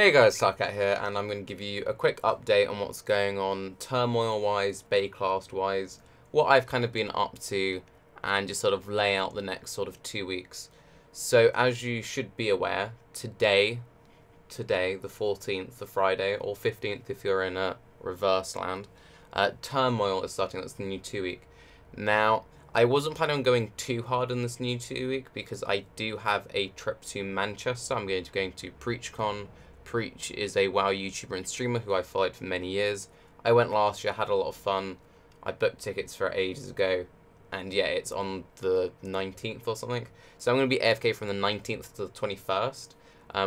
Hey guys, Tarke here, and I'm going to give you a quick update on what's going on Turmoil-wise, Baeclast-wise, what I've kind of been up to, and just sort of lay out the next sort of 2 weeks. So as you should be aware, today, the 14th, the Friday, or 15th if you're in a reverse land, Turmoil is starting. That's the new 2 week. Now, I wasn't planning on going too hard in this new 2 week because I do have a trip to Manchester. I'm going to PreachCon. Preach is a WoW YouTuber and streamer who I followed for many years. I went last year, had a lot of fun. I booked tickets for it ages ago, and yeah, it's on the 19th or something. So I'm going to be AFK from the 19th to the 21st,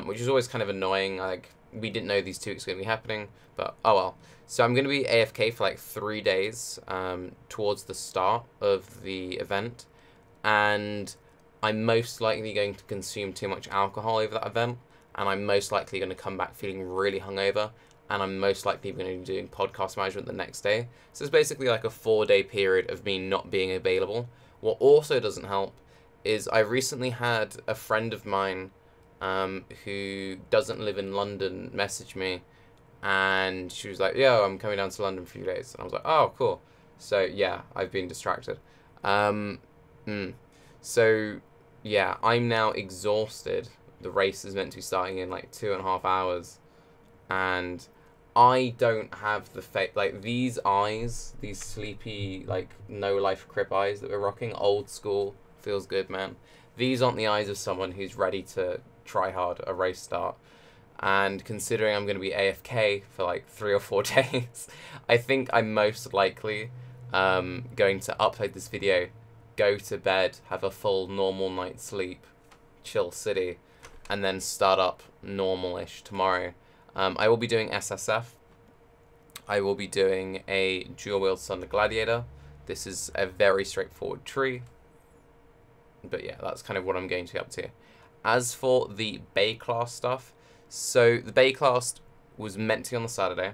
which is always kind of annoying. Like, we didn't know these 2 weeks were going to be happening, but oh well. So I'm going to be AFK for like 3 days towards the start of the event, and I'm most likely going to consume too much alcohol over that event. And I'm most likely going to come back feeling really hungover, and I'm most likely going to be doing podcast management the next day. So it's basically like a 4-day period of me not being available. What also doesn't help is I recently had a friend of mine who doesn't live in London message me, and she was like, yo, I'm coming down to London for a few days. And I was like, oh, cool. So yeah, I've been distracted. So yeah, I'm now exhausted. The race is meant to be starting in like 2.5 hours, and I don't have the like these eyes, these sleepy like no life crip eyes that we're rocking, old school, feels good, man. These aren't the eyes of someone who's ready to try hard a race start. And considering I'm going to be AFK for like 3 or 4 days, I think I'm most likely going to upload this video, go to bed, have a full normal night's sleep, chill city, and then start up normal-ish tomorrow. I will be doing SSF. I will be doing a dual-wield Sunder Gladiator. This is a very straightforward tree. But yeah, that's kind of what I'm going to be up to. As for the Baeclast stuff, so the Baeclast was meant to be on the Saturday.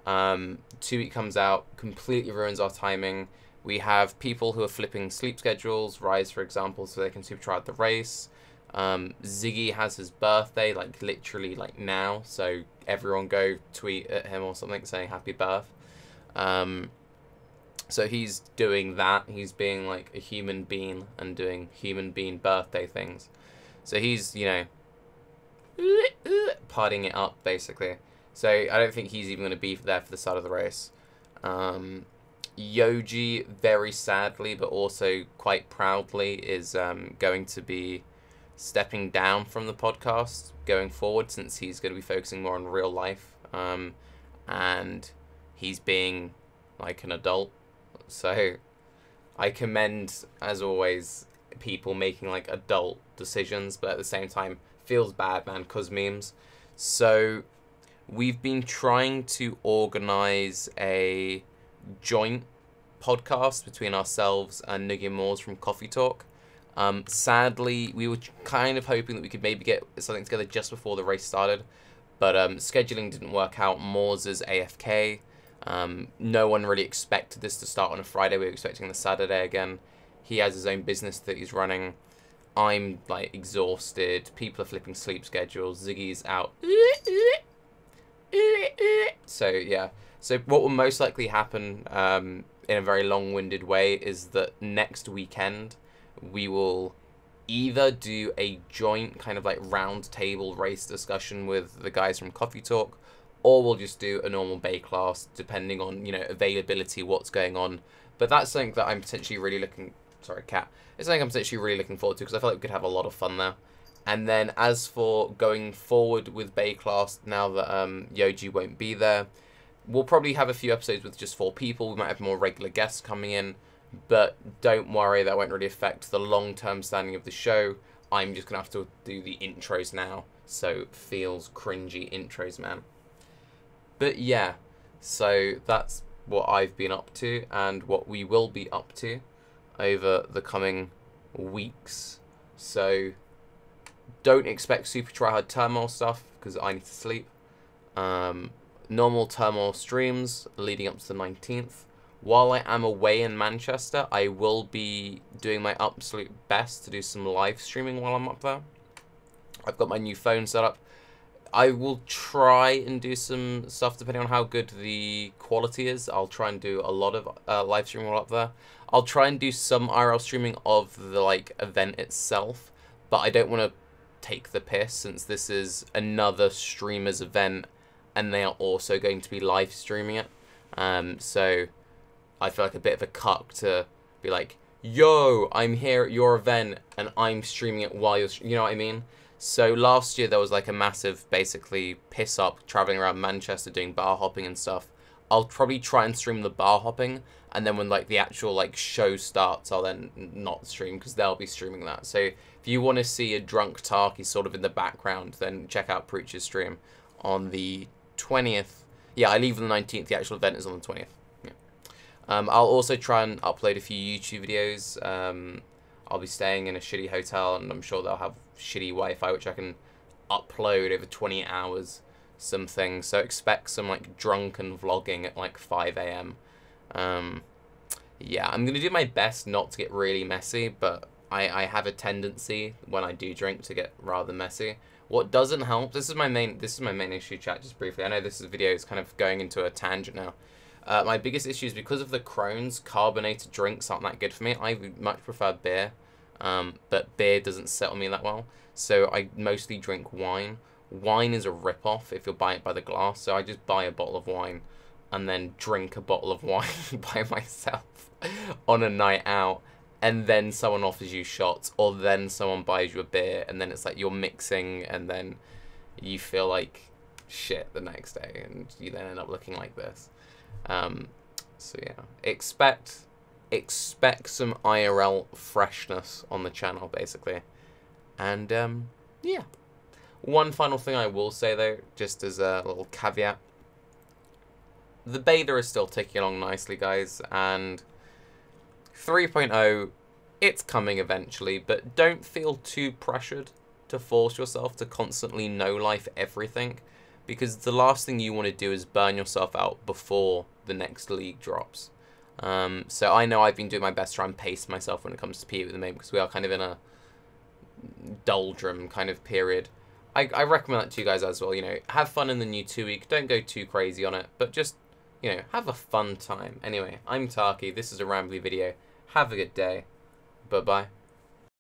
2 week comes out, completely ruins our timing. We have people who are flipping sleep schedules, Rise for example, so they can super try out the race. Ziggy has his birthday, like literally like now, so everyone go tweet at him or something saying happy birth. So he's doing that. He's being like a human being and doing human being birthday things. So he's, you know, partying it up basically. So I don't think he's even going to be there for the start of the race. Yoji, very sadly but also quite proudly, is going to be stepping down from the podcast going forward, since he's going to be focusing more on real life, and he's being like an adult. So I commend, as always, people making like adult decisions, but at the same time feels bad, man, cause memes. So we've been trying to organize a joint podcast between ourselves and Nugget Moores from Coffee Talk. Sadly, we were kind of hoping that we could maybe get something together just before the race started, but scheduling didn't work out. Moores is AFK. No one really expected this to start on a Friday. We were expecting the Saturday again. He has his own business that he's running. I'm like exhausted. People are flipping sleep schedules. Ziggy's out. So yeah. So what will most likely happen in a very long-winded way is that next weekend we will either do a joint kind of like round table race discussion with the guys from Coffee Talk, or we'll just do a normal Baeclast depending on, you know, availability, what's going on. But that's something that I'm potentially really looking... Sorry, cat. It's something I'm potentially really looking forward to because I feel like we could have a lot of fun there. And then as for going forward with Baeclast, now that Yoji won't be there, we'll probably have a few episodes with just 4 people. We might have more regular guests coming in. But don't worry, that won't really affect the long-term standing of the show. I'm just going to have to do the intros now. So, feels cringy intros, man. But yeah, so that's what I've been up to and what we will be up to over the coming weeks. So, don't expect super tryhard Turmoil stuff because I need to sleep. Normal Turmoil streams leading up to the 19th. While I am away in Manchester, I will be doing my absolute best to do some live streaming while I'm up there. I've got my new phone set up. I will try and do some stuff depending on how good the quality is. I'll try and do a lot of live streaming while up there. I'll try and do some IRL streaming of the like event itself, but I don't want to take the piss since this is another streamer's event and they are also going to be live streaming it. So I feel like a bit of a cuck to be like, yo, I'm here at your event and I'm streaming it while you're, you know what I mean? So last year there was like a massive, basically, piss up traveling around Manchester doing bar hopping and stuff. I'll probably try and stream the bar hopping, and then when like the actual like show starts, I'll then not stream because they'll be streaming that. So if you want to see a drunk Tarke sort of in the background, then check out Preacher's stream on the 20th. Yeah, I leave on the 19th. The actual event is on the 20th. Yeah. I'll also try and upload a few YouTube videos. I'll be staying in a shitty hotel, and I'm sure they'll have shitty Wi-Fi, which I can upload over 20 hours, something. So expect some like drunken vlogging at like 5 AM. Yeah, I'm gonna do my best not to get really messy, but I have a tendency when I do drink to get rather messy. What doesn't help, this is my main issue, chat, just briefly. I know this video is kind of going into a tangent now. My biggest issue is because of the Crohn's, carbonated drinks aren't that good for me. I would much prefer beer, but beer doesn't settle me that well. So I mostly drink wine. Wine is a rip-off if you're buying it by the glass, so I just buy a bottle of wine and then drink a bottle of wine by myself on a night out, and then someone offers you shots, or then someone buys you a beer, and then it's like you're mixing, and then you feel like shit the next day, and you then end up looking like this. So yeah, expect some IRL freshness on the channel, basically. And yeah, one final thing I will say though, just as a little caveat, the beta is still ticking along nicely, guys, and 3.0, it's coming eventually, but don't feel too pressured to force yourself to constantly no-life everything, because the last thing you want to do is burn yourself out before the next league drops. So I know I've been doing my best to try and pace myself when it comes to PvP at the moment, because we are kind of in a doldrum kind of period. I recommend that to you guys as well. You know, have fun in the new 2 week. Don't go too crazy on it, but just, you know, have a fun time. Anyway, I'm Tarke. This is a rambly video. Have a good day. Bye-bye.